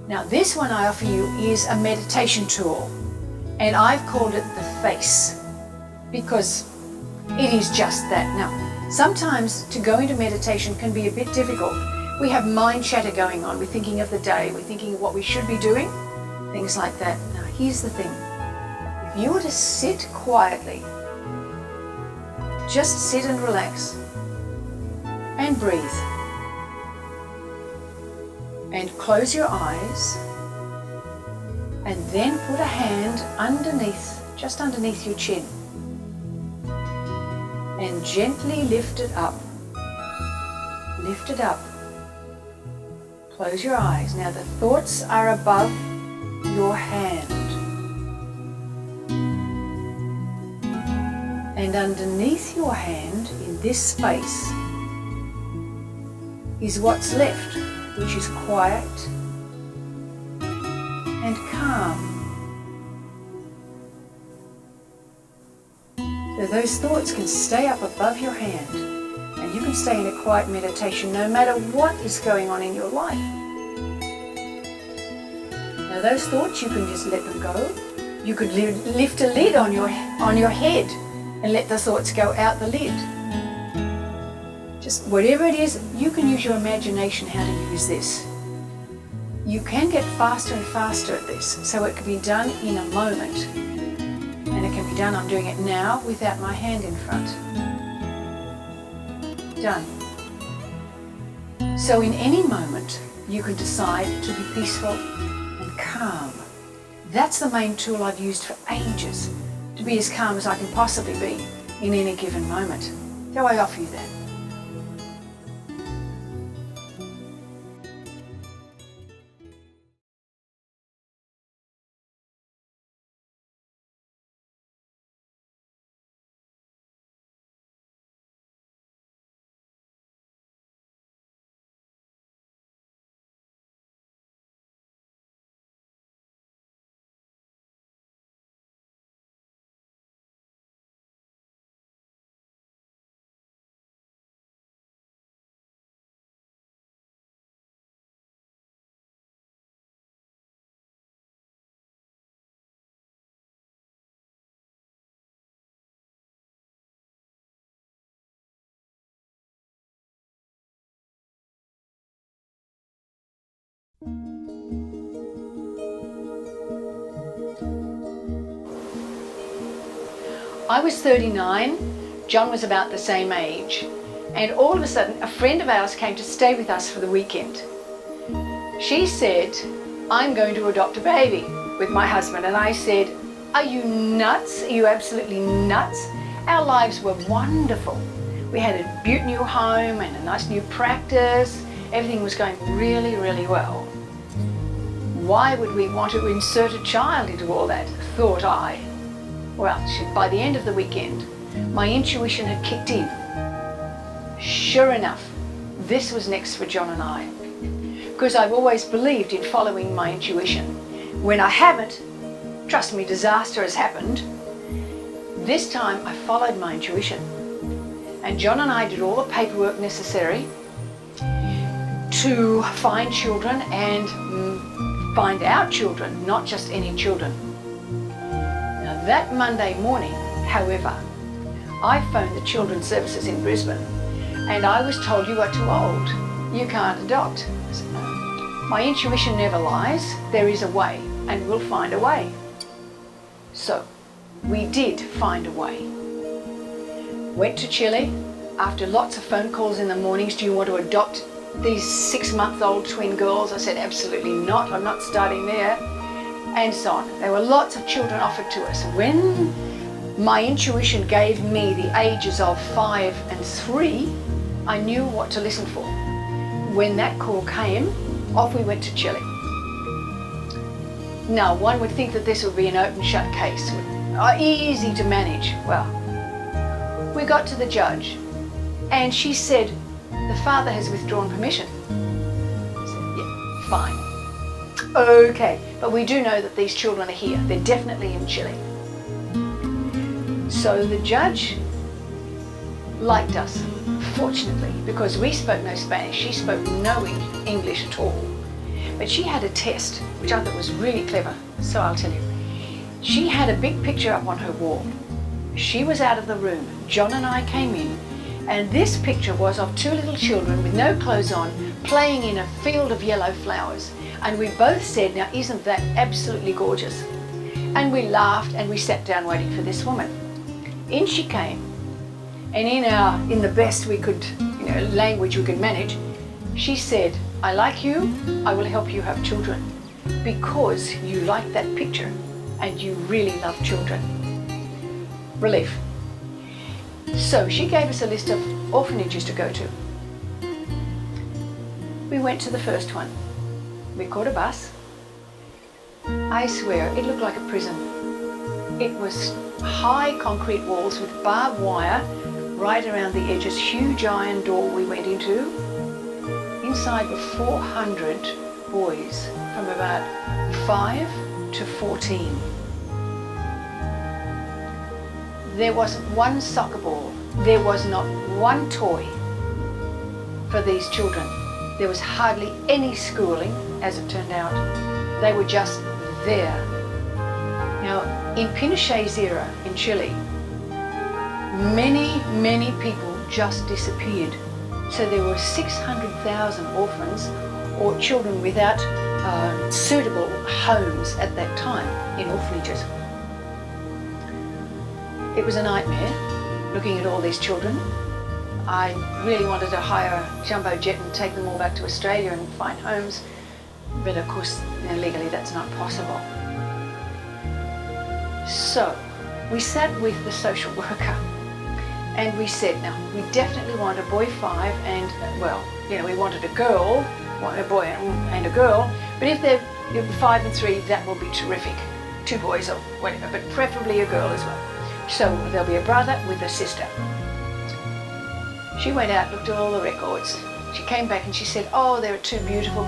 Now this one I offer you is a meditation tool, and I've called it the face because it is just that. Now, sometimes to go into meditation can be a bit difficult. We have mind chatter going on. We're thinking of the day. We're thinking of what we should be doing, things like that. Now, here's the thing. If you were to sit quietly, just sit and relax and breathe and close your eyes and then put a hand underneath, just underneath your chin, and gently lift it up. Lift it up. Close your eyes. Now the thoughts are above your hand. And underneath your hand, in this space, is what's left, which is quiet and calm. So those thoughts can stay up above your hand, and you can stay in a quiet meditation no matter what is going on in your life. Now those thoughts, you can just let them go. You could lift a lid on your head and let the thoughts go out the lid. Just whatever it is, you can use your imagination how to use this. You can get faster and faster at this, so it can be done in a moment. And it can be done, I'm doing it now without my hand in front. Done. So in any moment, you can decide to be peaceful and calm. That's the main tool I've used for ages, to be as calm as I can possibly be in any given moment. So I offer you that. I was 39, John was about the same age, and all of a sudden a friend of ours came to stay with us for the weekend. She said, I'm going to adopt a baby with my husband, and I said, are you nuts? Are you absolutely nuts? Our lives were wonderful. We had a beautiful new home and a nice new practice. Everything was going really, really well. Why would we want to insert a child into all that, thought I. Well, by the end of the weekend, my intuition had kicked in. Sure enough, this was next for John and I. Because I've always believed in following my intuition. When I haven't, trust me, disaster has happened. This time I followed my intuition. And John and I did all the paperwork necessary to find children and find our children, not just any children. Now that Monday morning, however, I phoned the Children's Services in Brisbane and I was told you are too old, you can't adopt. I said, no. My intuition never lies, there is a way and we'll find a way. So we did find a way. Went to Chile after lots of phone calls in the mornings, do you want to adopt these 6-month-old twin girls? I said, absolutely not, I'm not starting there. And so on. There were lots of children offered to us. When my intuition gave me the ages of 5 and 3, I knew what to listen for. When that call came, off we went to Chile. Now, one would think that this would be an open shut case, easy to manage. Well, we got to the judge and she said, the father has withdrawn permission. I said, yeah, fine. Okay, but we do know that these children are here. They're definitely in Chile. So the judge liked us, fortunately, because we spoke no Spanish. She spoke no English at all. But she had a test, which I thought was really clever, so I'll tell you. She had a big picture up on her wall. She was out of the room. John and I came in, and this picture was of two little children with no clothes on, playing in a field of yellow flowers. And we both said, now isn't that absolutely gorgeous? And we laughed and we sat down waiting for this woman. In she came, and in the best we could, language we could manage, she said, I like you, I will help you have children because you like that picture and you really love children. Relief. So she gave us a list of orphanages to go to. We went to the first one. We caught a bus. I swear, it looked like a prison. It was high concrete walls with barbed wire right around the edges, huge iron door we went into. Inside were 400 boys from about 5 to 14. There wasn't one soccer ball. There was not one toy for these children. There was hardly any schooling, as it turned out. They were just there. Now, in Pinochet's era in Chile, many people just disappeared. So there were 600,000 orphans or children without suitable homes at that time in orphanages. It was a nightmare looking at all these children. I really wanted to hire a jumbo jet and take them all back to Australia and find homes, but of course, legally that's not possible. So we sat with the social worker and we said, now we definitely want a boy 5 and, we wanted a girl, a boy and a girl, but if they're 5 and 3, that will be terrific. 2 boys or whatever, but preferably a girl as well. So there'll be a brother with a sister. She went out, looked at all the records. She came back and she said, oh, there are 2 beautiful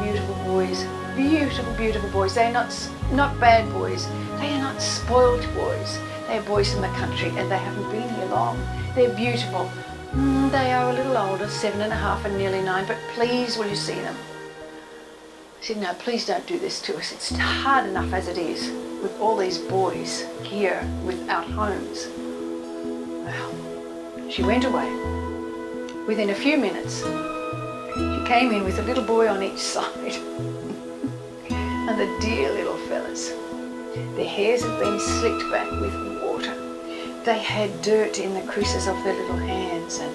boys. Beautiful boys. They're not bad boys. They are not spoiled boys. They're boys from the country and they haven't been here long. They're beautiful. They are a little older, 7.5 and nearly 9, but please will you see them? I said, no, please don't do this to us. It's hard enough as it is with all these boys here without homes. Well, she went away. Within a few minutes, she came in with a little boy on each side. And the dear little fellas, their hairs had been slicked back with water. They had dirt in the creases of their little hands, and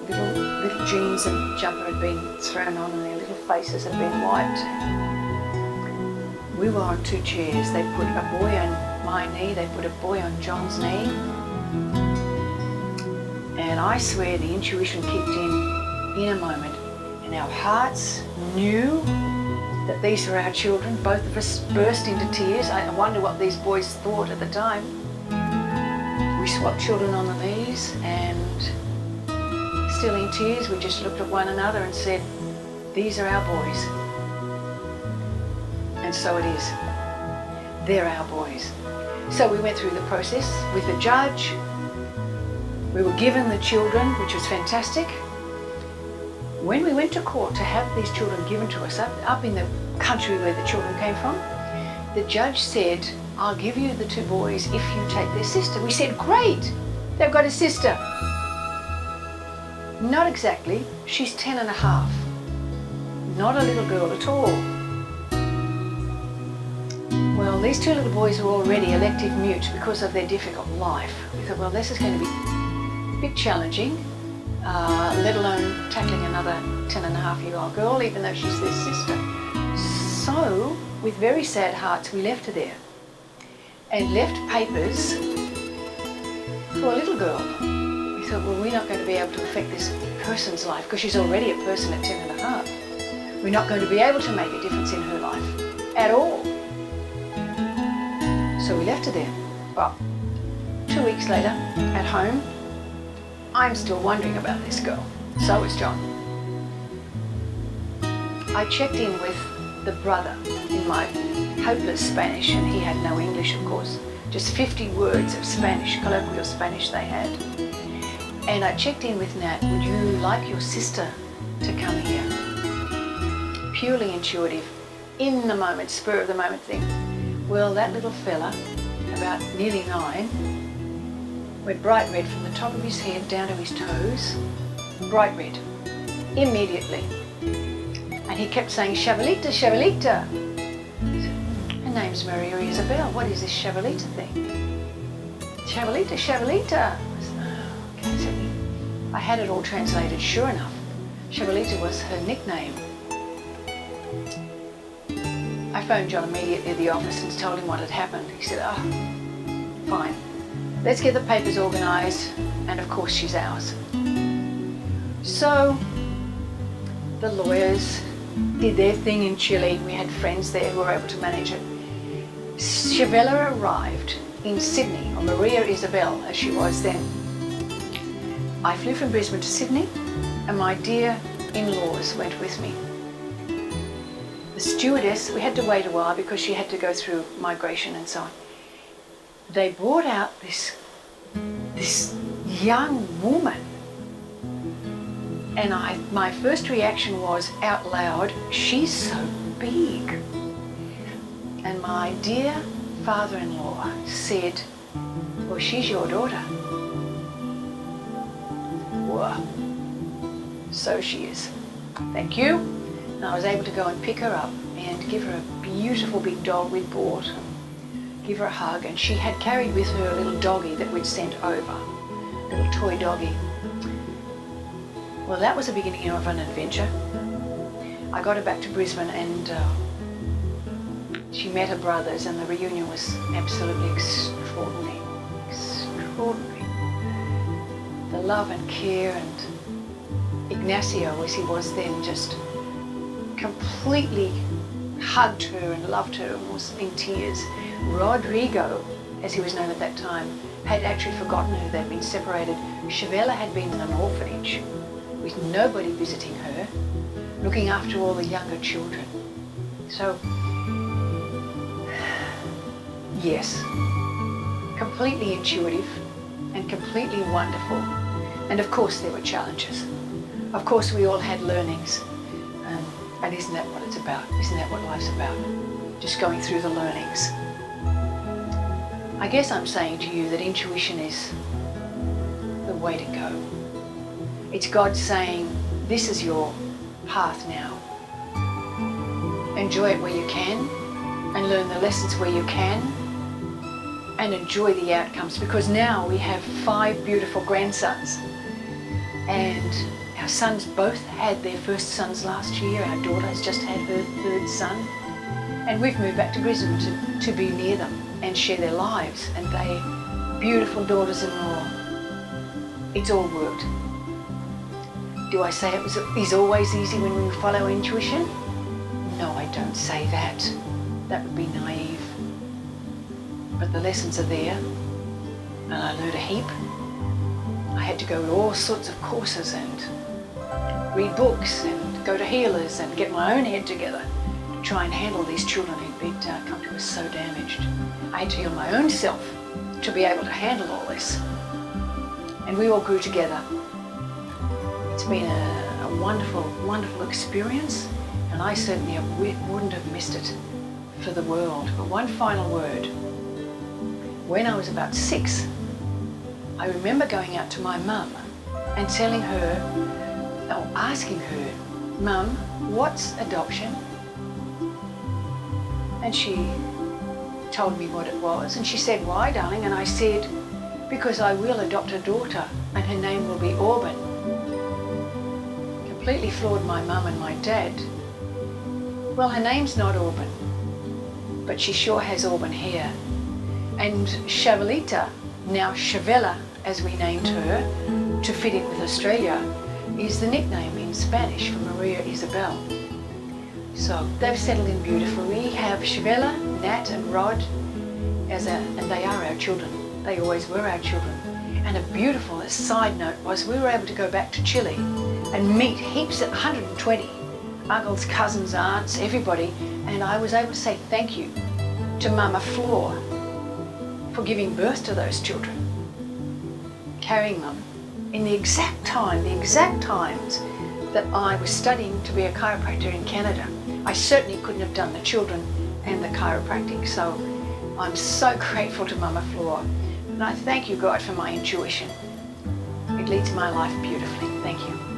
little jeans and jumper had been thrown on, and their little faces had been wiped. We were on 2 chairs. They put a boy on my knee, they put a boy on John's knee. And I swear the intuition kicked in a moment. And our hearts knew that these were our children. Both of us burst into tears. I wonder what these boys thought at the time. We swapped children on the knees, and still in tears, we just looked at one another and said, these are our boys. And so it is. They're our boys. So we went through the process with the judge. We were given the children, which was fantastic. When we went to court to have these children given to us up in the country where the children came from, the judge said, I'll give you the 2 boys if you take their sister. We said, great, they've got a sister. Not exactly, she's 10.5. Not a little girl at all. Well, these 2 little boys were already elective mute because of their difficult life. We thought, well, this is going to be a bit challenging, let alone tackling another 10.5-year-old girl, even though she's their sister. So, with very sad hearts, we left her there and left papers for a little girl. We thought, well, we're not going to be able to affect this person's life because she's already a person at 10.5. We're not going to be able to make a difference in her life at all. So we left her there. Well, 2 weeks later, at home, I'm still wondering about this girl. So is John. I checked in with the brother in my hopeless Spanish, and he had no English, of course. Just 50 words of Spanish, colloquial Spanish they had. And I checked in with Nat, would you like your sister to come here? Purely intuitive. in the moment, spur of the moment thing. Well, that little fella, about nearly 9, went bright red from the top of his head down to his toes. Bright red. Immediately. And he kept saying, "Shavalita, Shavalita." Her name's Maria Isabel. What is this Shavalita thing? "Shavalita, Shavalita." I said, "Oh, okay." So I had it all translated. Sure enough, Shavalita was her nickname. I phoned John immediately at the office and told him what had happened. He said, "Oh, fine. Let's get the papers organised, and of course she's ours." So the lawyers did their thing in Chile. We had friends there who were able to manage it. Shavella arrived in Sydney, or Maria Isabel as she was then. I flew from Brisbane to Sydney, and my dear in-laws went with me. The stewardess, we had to wait a while because she had to go through migration and so on. They brought out this young woman, and my first reaction was out loud, "She's so big." And my dear father-in-law said, "Well, she's your daughter." Well, so she is. Thank you. And I was able to go and pick her up and give her a beautiful big dog we bought, and give her a hug. And she had carried with her a little doggie that we'd sent over, a little toy doggie. Well, that was the beginning of an adventure. I got her back to Brisbane, and she met her brothers, and the reunion was absolutely extraordinary. Extraordinary. The love and care, and Ignacio, as he was then, just completely hugged her and loved her and was in tears. Rodrigo, as he was known at that time, had actually forgotten her. They'd been separated. Shavella had been in an orphanage with nobody visiting her, looking after all the younger children. So, yes, completely intuitive and completely wonderful. And of course there were challenges. Of course we all had learnings. And isn't that what it's about? Isn't that what life's about? Just going through the learnings. I guess I'm saying to you that intuition is the way to go. It's God saying, this is your path now. Enjoy it where you can, and learn the lessons where you can, and enjoy the outcomes, because now we have 5 beautiful grandsons. And our sons both had their first sons last year. Our daughter has just had her 3rd son. And we've moved back to Brisbane to be near them and share their lives. And they, beautiful daughters-in-law. It's all worked. Do I say it is always easy when we follow intuition? No, I don't say that. That would be naive. But the lessons are there, and I learned a heap. I had to go to all sorts of courses and read books and go to healers and get my own head together to try and handle these children who'd come to us so damaged. I had to heal my own self to be able to handle all this. And we all grew together. It's been a wonderful, wonderful experience, and I certainly wouldn't have missed it for the world. But one final word. When I was about 6, I remember going out to my mum and telling her, or asking her, "Mum, what's adoption?" And she told me what it was, and she said, "Why, darling?" And I said, "Because I will adopt a daughter, and her name will be Auburn." Completely floored my mum and my dad. Well, her name's not Auburn, but she sure has auburn hair. And Shavalita, now Shavella, as we named her, to fit in with Australia, is the nickname in Spanish for Maria Isabel. So they've settled in beautifully. We have Shavella, Nat and Rod, and they are our children. They always were our children. And a beautiful side note was we were able to go back to Chile and meet heaps of 120 uncles, cousins, aunts, everybody, and I was able to say thank you to Mama Flor for giving birth to those children, carrying them in the exact times that I was studying to be a chiropractor in Canada. I certainly couldn't have done the children and the chiropractic. So I'm so grateful to Mama Flora. And I thank you, God, for my intuition. It leads my life beautifully. Thank you.